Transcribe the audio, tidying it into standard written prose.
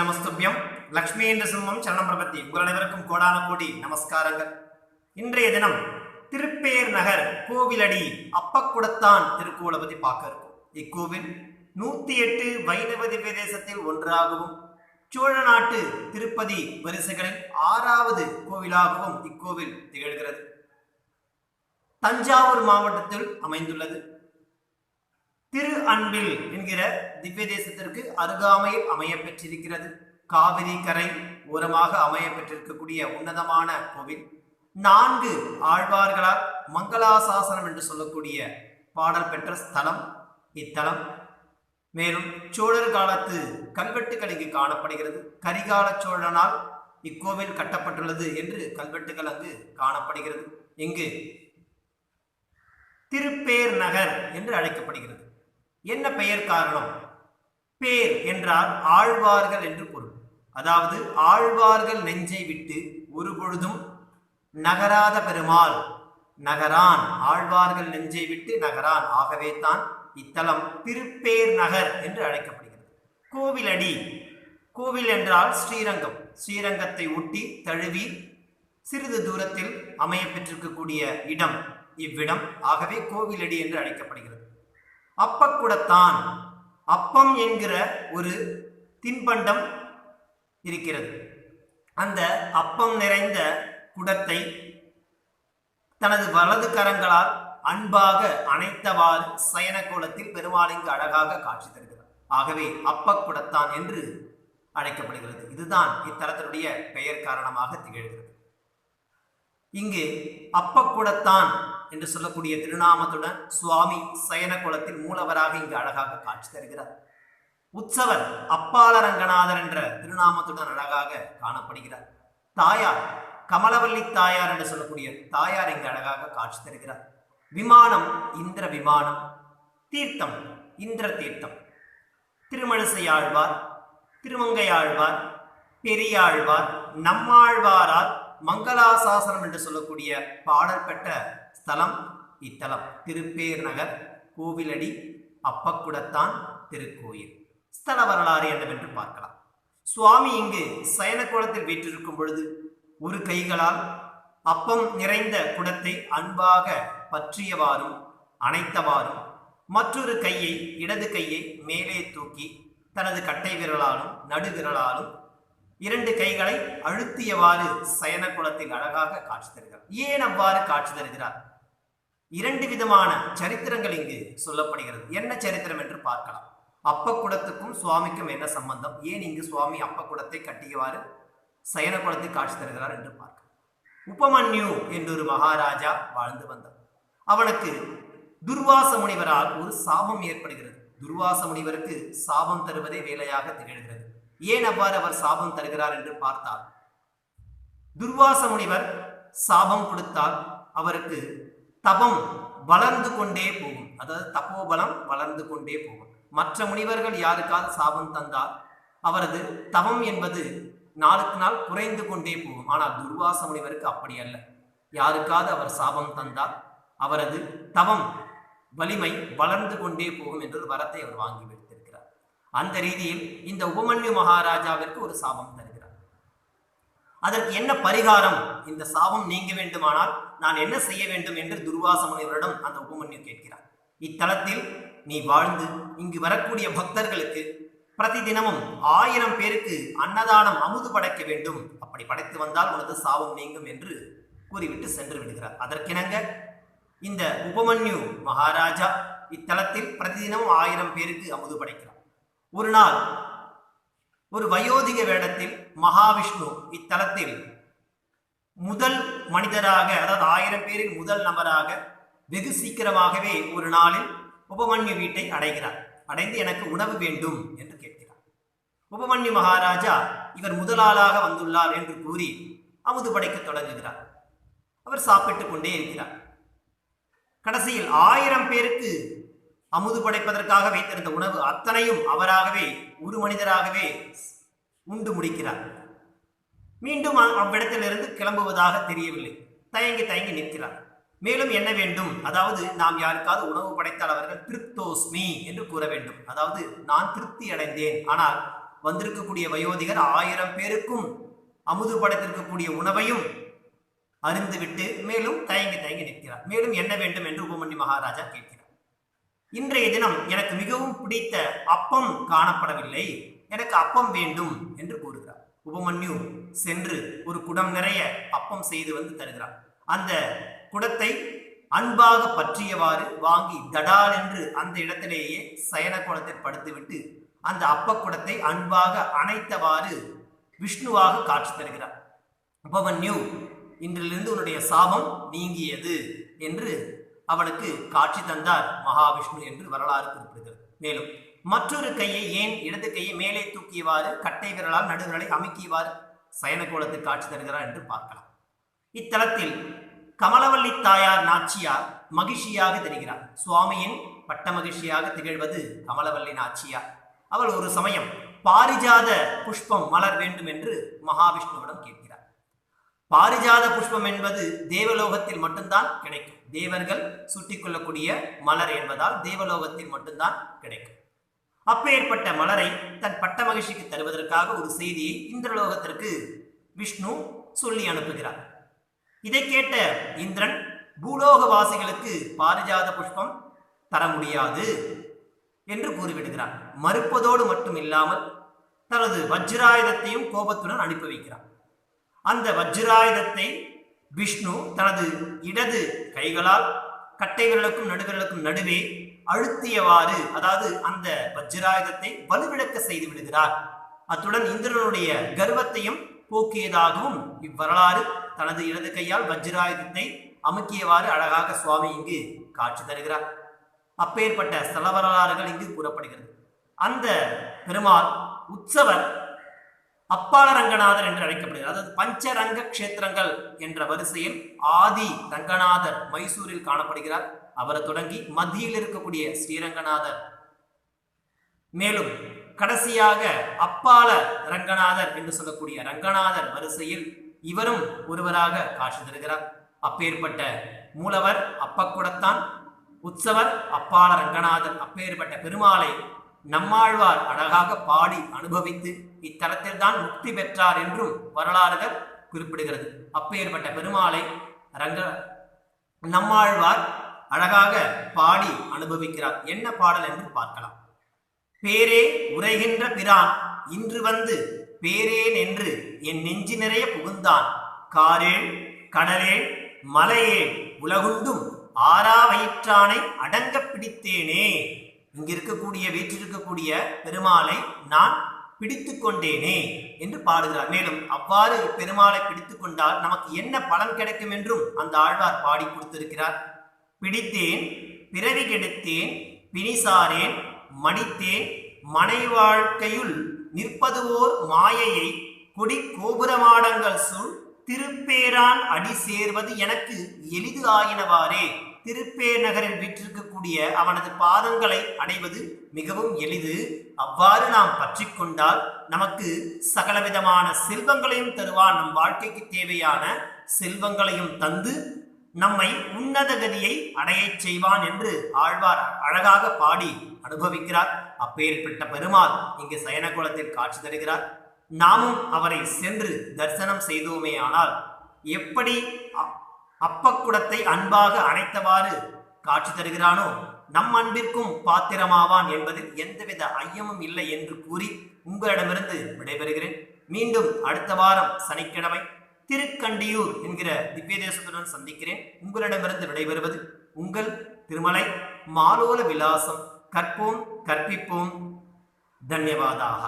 நமஸ்துபியம் லக்ஷ்மி என்ற சிம்மம் சரணம் பிரபத்தி. உங்கள் அனைவருக்கும் கோடான கோடி நமஸ்காரங்கள். இன்றைய தினம் திருப்பேர் நகர் கோவிலடி அப்பக்குடத்தான் திருக்கோவிலை பற்றி பார்க்க இருக்கும். இக்கோவில் 108 வைணவ திவ்ய தேசத்தில் ஒன்றாகவும் சோழ நாட்டு திருப்பதி வரிசைகளில் 6வது கோவிலாகவும் இக்கோவில் திகழ்கிறது. தஞ்சாவூர் மாவட்டத்தில் அமைந்துள்ளது. திரு அன்பில் என்கிற திவ்ய தேசத்திற்கு அருகாமையில் அமைய பெற்றிருக்கிறது. காவிரி கரை ஓரமாக அமைய பெற்றிருக்கக்கூடிய உன்னதமான கோவில். 4 ஆழ்வார்களால் மங்களாசாசனம் என்று சொல்லக்கூடிய பாடல் பெற்ற ஸ்தலம் இத்தலம். மேலும் சோழர் காலத்து கல்வெட்டுகள் இங்கு காணப்படுகிறது. கரிகால சோழனால் இக்கோவில் கட்டப்பட்டுள்ளது என்று கல்வெட்டுகள் அங்கு காணப்படுகிறது. இங்கு திருப்பேர் நகர் என்று அழைக்கப்படுகிறது. என்ன பெயர் காரணம்? பேர் என்றால் ஆழ்வார்கள் என்று பொருள். அதாவது ஆழ்வார்கள் நெஞ்சை விட்டு ஒரு பொழுதும் நகராத பெருமாள் நகரான். ஆழ்வார்கள் நெஞ்சை விட்டு நகரான். ஆகவே தான் இத்தலம் திருப்பேர் நகர் என்று அழைக்கப்படுகிறது. கோவிலடி, கோவில் என்றால் ஸ்ரீரங்கம். ஸ்ரீரங்கத்தை ஒட்டி தழுவி சிறிது தூரத்தில் அமைய பெற்றிருக்கக்கூடிய இடம் இவ்விடம். ஆகவே கோவிலடி என்று அழைக்கப்படுகிறது. அப்பக்குடத்தான், அப்பம் என்கிற ஒரு தின்பண்டம் இருக்கிறது. அந்த அப்பம் நிறைந்த குடத்தை தனது வலது கரங்களால் அன்பாக அணைத்தவாறு சயன கோலத்தில் பெருமாள் இங்கு அழகாக காட்சி தருகிறார். ஆகவே அப்பக்குடத்தான் என்று அழைக்கப்படுகிறது. இதுதான் இத்தலத்தினுடைய பெயர் காரணமாக திகழ்கிறது. இங்கு அப்பக்குடத்தான் என்று சொல்லக்கூடிய திருநாமத்துடன் சுவாமி சயன கோலத்தில் மூலவராக இங்கு அழகாக காட்சி தருகிறார். உற்சவர் அப்பால ரங்கநாதர் என்ற திருநாமத்துடன் அழகாக காணப்படுகிறார். தாயார் கமலவல்லி தாயார் என்று சொல்லக்கூடிய தாயார் இங்கு அழகாக காட்சி தருகிறார். விமானம் இந்திர விமானம். தீர்த்தம் இந்திர தீர்த்தம். திருமழிசையாழ்வார், திருமங்கையாழ்வார், பெரியாழ்வார், நம்மாழ்வாரால் மங்களாசாசனம் என்று சொல்லக்கூடிய பாடல் பெற்ற ஸ்தலம் இத்தலம். திருப்பேர் நகர் கோவிலடி அப்பக்குடத்தான் திருக்கோயில். ஸ்தல வரலாறு என்னவென்று பார்க்கலாம். சுவாமி இங்கு சயன கோலத்தில் வீற்றிருக்கும் பொழுது ஒரு கைகளால் அப்பம் நிறைந்த குடத்தை அன்பாக பற்றியவாறும் அணைத்தவாறும், மற்றொரு கையை இடது கையை மேலே தூக்கி தனது கட்டை விரலாலும் நடுவிரலாலும் 2 கைகளை அழுத்தியவாறு சயன குலத்தில் அழகாக காட்சி தருகிறார். ஏன் அவ்வாறு காட்சி தருகிறார்? 2 விதமான சரித்திரங்கள் இங்கு சொல்லப்படுகிறது. என்ன சரித்திரம் என்று பார்க்கலாம். அப்பக்குடத்துக்கும் சுவாமிக்கும் என்ன சம்பந்தம்? ஏன் இங்கு சுவாமி அப்பக்குடத்தை கட்டியவாறு சயன குலத்தில் காட்சி தருகிறார் என்று பார்க்கலாம். உபமன்யு என்றொரு மகாராஜா வாழ்ந்து வந்தார். அவனுக்கு துர்வாச முனிவரால் ஒரு சாபம் ஏற்படுகிறது. துர்வாச முனிவருக்கு சாபம் தருவதே வேலையாக திகழ்கிறது. ஏன் அவ்வாறு அவர் சாபம் தருகிறார் என்று பார்த்தால், துர்வாச முனிவர் சாபம் கொடுத்தால் அவருக்கு தபம் வளர்ந்து கொண்டே போகும். அதாவது தபோபலம் வளர்ந்து கொண்டே போகும். மற்ற முனிவர்கள் யாருக்காவது சாபம் தந்தால் அவரது தவம் என்பது நாளுக்கு நாள் குறைந்து கொண்டே போகும். ஆனால் துர்வாச முனிவருக்கு அப்படி அல்ல. யாருக்காவது அவர் சாபம் தந்தால் அவரது தவம் வலிமை வளர்ந்து கொண்டே போகும் என்ற வரத்தை அவர் வாங்கி வைத்திருக்கிறார். அந்த ரீதியில் இந்த உபமன்யு மகாராஜாவிற்கு ஒரு சாபம் தருகிறார். அதற்கு என்ன பரிகாரம்? இந்த சாபம் நீங்க வேண்டுமானால் நான் என்ன செய்ய வேண்டும் என்று துர்வாச முனிவரிடம் அந்த உபமன்யு கேட்கிறார். இத்தலத்தில் நீ வாழ்ந்து இங்கு வரக்கூடிய பக்தர்களுக்கு பிரதி தினமும் 1000 பேருக்கு அன்னதானம் அமுது படைக்க வேண்டும். அப்படி படைத்து வந்தால் உனது சாபம் நீங்கும் என்று கூறிவிட்டு சென்று விடுகிறார். அதற்கிணங்க இந்த உபமன்யு மகாராஜா இத்தலத்தில் பிரதிதினமும் 1000 பேருக்கு அமுது படைக்கிறார். ஒரு நாள் ஒரு வயோதிக வேடத்தில் மகாவிஷ்ணு இத்தலத்தில் முதல் மனிதராக, அதாவது 1000 பேரில் முதல் நபராக வெகு சீக்கிரமாகவே ஒரு நாளில் உபமன்யு வீட்டை அடைகிறார். அடைந்து எனக்கு உணவு வேண்டும் என்று கேட்கிறார். உபமன்யு மகாராஜா இவர் முதலாளாக வந்துள்ளார் என்று கூறி அமுது படைக்க தொடங்குகிறார். அவர் சாப்பிட்டுக் கொண்டே இருக்கிறார். கடைசியில் 1000 பேருக்கு அமுது படைப்பதற்காக வைத்திருந்த உணவு அத்தனையும் அவராகவே ஒரு மனிதராகவே உண்டு முடிக்கிறார். மீண்டும் அவ்விடத்திலிருந்து கிளம்புவதாக தெரியவில்லை. தயங்கி தயங்கி நிற்கிறார். மேலும் என்ன வேண்டும்? அதாவது நாம் யாருக்காவது உணவு படைத்தால் அவர்கள் திருப்தோஸ்மி என்று கூற வேண்டும். அதாவது நான் திருப்தி அடைந்தேன், ஆனால் வந்திருக்கக்கூடிய வயோதிகர் 1000 பேருக்கும் அமுது படைத்திருக்கக்கூடிய உணவையும் அருந்துவிட்டு மேலும் தயங்கி தயங்கி நிற்கிறார். மேலும் என்ன வேண்டும் என்று உபமன்யு மகாராஜா கேட்கிறார். இன்றைய தினம் எனக்கு மிகவும் பிடித்த அப்பம் காணப்படவில்லை, எனக்கு அப்பம் வேண்டும் என்று கூறுகிறார். உபமன்யு சென்று ஒரு குடம் நிறைய அப்பம் செய்து வந்து தருகிறார். அந்த குடத்தை அன்பாக பற்றியவாறு வாங்கி தடால் என்று அந்த இடத்திலேயே சயன கோலத்தில் படுத்துவிட்டு அந்த அப்பக்குடத்தை அன்பாக அணைத்தவாறு விஷ்ணுவாக காட்சி தருகிறார். உபமன்யு, இன்றிலிருந்து உன்னுடைய சாபம் நீங்கியது என்று அவனுக்கு காட்சி தந்தார் மகாவிஷ்ணு என்று வரலாறு குறிப்பிடுகிறது. மேலும் மற்றொரு கையை, ஏன் இடது கையை மேலே தூக்கியவாறு கட்டை விரலால் நடுவிரலை அமுக்கியவாறு சயன கோலத்தில் காட்சி தருகிறார் என்று பார்க்கலாம். இத்தலத்தில் கமலவல்லி தாயார் நாச்சியார் மகிழ்ச்சியாக தெரிகிறார். சுவாமியின் பட்ட மகிழ்ச்சியாக திகழ்வது கமலவல்லி நாச்சியார். அவள் ஒரு சமயம் பாரிஜாத புஷ்பம் மலர் வேண்டும் என்று மகாவிஷ்ணுவிடம் கேட்கிறார். பாரிஜாத புஷ்பம் என்பது தேவலோகத்தில் மட்டும்தான் கிடைக்கும். தேவர்கள் சுட்டிக்கொள்ளக்கூடிய மலர் என்பதால் தேவலோகத்தில் மட்டும்தான் கிடைக்கும். அப்பேற்பட்ட மலரை தன் பட்ட மகிழ்ச்சிக்கு தருவதற்காக ஒரு செய்தியை இந்திரலோகத்திற்கு விஷ்ணு சொல்லி அனுப்புகிறார். இதை கேட்ட இந்திரன் பூலோகவாசிகளுக்கு பாரிஜாத புஷ்பம் தர முடியாது என்று கூறிவிடுகிறார். மறுப்பதோடு மட்டும் இல்லாமல் தனது வஜ்ராயுதத்தையும் கோபத்துடன் அனுப்பி வைக்கிறார். அந்த வஜ்ராயுதத்தை விஷ்ணு தனது இடது கைகளால் கட்டை விரலுக்கும் நடுவிரலுக்கும் நடுவே அழுத்தியவாறு, அதாவது அந்த வஜ்ராயுதத்தை வலுவிழக்க செய்து விடுகிறார். அத்துடன் இந்திரனுடைய கர்வத்தையும் போக்கியதாகவும் இவ்வரலாறு தனது இடது கையால் வஜ்ராயுதத்தை அமுக்கியவாறு அழகாக சுவாமி இங்கு காட்சி தருகிறார். அப்பேற்பட்ட ஸ்தல வரலாறுகள் இங்கு கூறப்படுகிறது. அந்த பெருமாள் உற்சவர் அப்பால ரங்கநாதர் என்று அழைக்கப்படுகிறார். அதாவது பஞ்சரங்க கஷேத்திரங்கள் என்ற வரிசையில் ஆதி ரங்கநாதர் மைசூரில் காணப்படுகிறார். அவரை தொடங்கி மத்தியில் இருக்கக்கூடிய ஸ்ரீரங்கநாதர், மேலும் கடைசியாக அப்பால ரங்கநாதர் என்று சொல்லக்கூடிய ரங்கநாதர் வரிசையில் இவரும் ஒருவராக காட்சி தருகிறார். அப்பேற்பட்ட மூலவர் அப்பக்குடத்தான், உற்சவர் அப்பால ரங்கநாதர். அப்பேற்பட்ட பெருமாளை நம்மாழ்வார் அழகாக பாடி அனுபவித்து இத்தலத்தில் தான் முக்தி பெற்றார் என்றும் வரலாறுகள் குறிப்பிடுகிறது. அப்பேற்பட்ட பெருமாளை நம்மாழ்வார் அழகாக பாடி அனுபவிக்கிறார். என்ன பாடல் என்று பார்க்கலாம். பேரே உரைகின்ற பிரான் இன்று வந்து பேரேன் என்று என் நெஞ்சு நிறைய புகுந்தான், காரேள் கடலேள் மலையேள் உலகுண்டும் ஆறா வயிற்றானை அடங்க பிடித்தேனே. இங்கு இருக்கக்கூடிய வீற்றிருக்கக்கூடிய பெருமாளை நான் பிடித்து கொண்டேனே என்று பாடுகிறார். மேலும் அவ்வாறு பெருமாளை பிடித்து கொண்டால் நமக்கு என்ன பலன் கிடைக்கும் என்றும் அந்த ஆழ்வார் பாடி கொடுத்திருக்கிறார். பிடித்தேன் பிறவி கெடுத்தேன் பிணிசாரேன் மடித்தேன் மனை வாழ்க்கையுள் நிற்பதுவோர் மாயையை கொடி கோபுரமாடங்கள் சூழ் திருப்பேரான் அடி சேர்வது எனக்கு எளிது ஆயினவாறே. திருப்பேர் நகரில் வீற்றிருக்கக்கூடிய அவனது பாதங்களை அடைவது மிகவும் எளிது. அவ்வாறு நாம் பற்றி கொண்டால் நமக்கு சகலவிதமான செல்வங்களையும் தருவான். நம் வாழ்க்கைக்கு தேவையான செல்வங்களையும் தந்து நம்மை உன்னத கதியை அடையச் செய்வான் என்று ஆழ்வார் அழகாக பாடி அனுபவிக்கிறார். அப்பேற்பட்ட பெருமாள் இங்கு சயன கோலத்தில் காட்சி தருகிறார். நாமும் அவரை சென்று தரிசனம் செய்தோமே ஆனால் எப்படி அப்பக்குடத்தை அன்பாக அணைத்தவாறு காட்சி தருகிறானோ நம் அன்பிற்கும் பாத்திரமாவான் என்பதில் எந்தவித ஐயமும் இல்லை என்று கூறி உங்களிடமிருந்து விடைபெறுகிறேன். மீண்டும் அடுத்த வாரம் சனிக்கிழமை திருக்கண்டியூர் என்கிற திவ்ய தேசத்துடன் சந்திக்கிறேன். உங்களிடமிருந்து விடைபெறுவது உங்கள் திருமலை மாலோல விலாசம். கற்போம் கற்பிப்போம். தன்யவாதாக.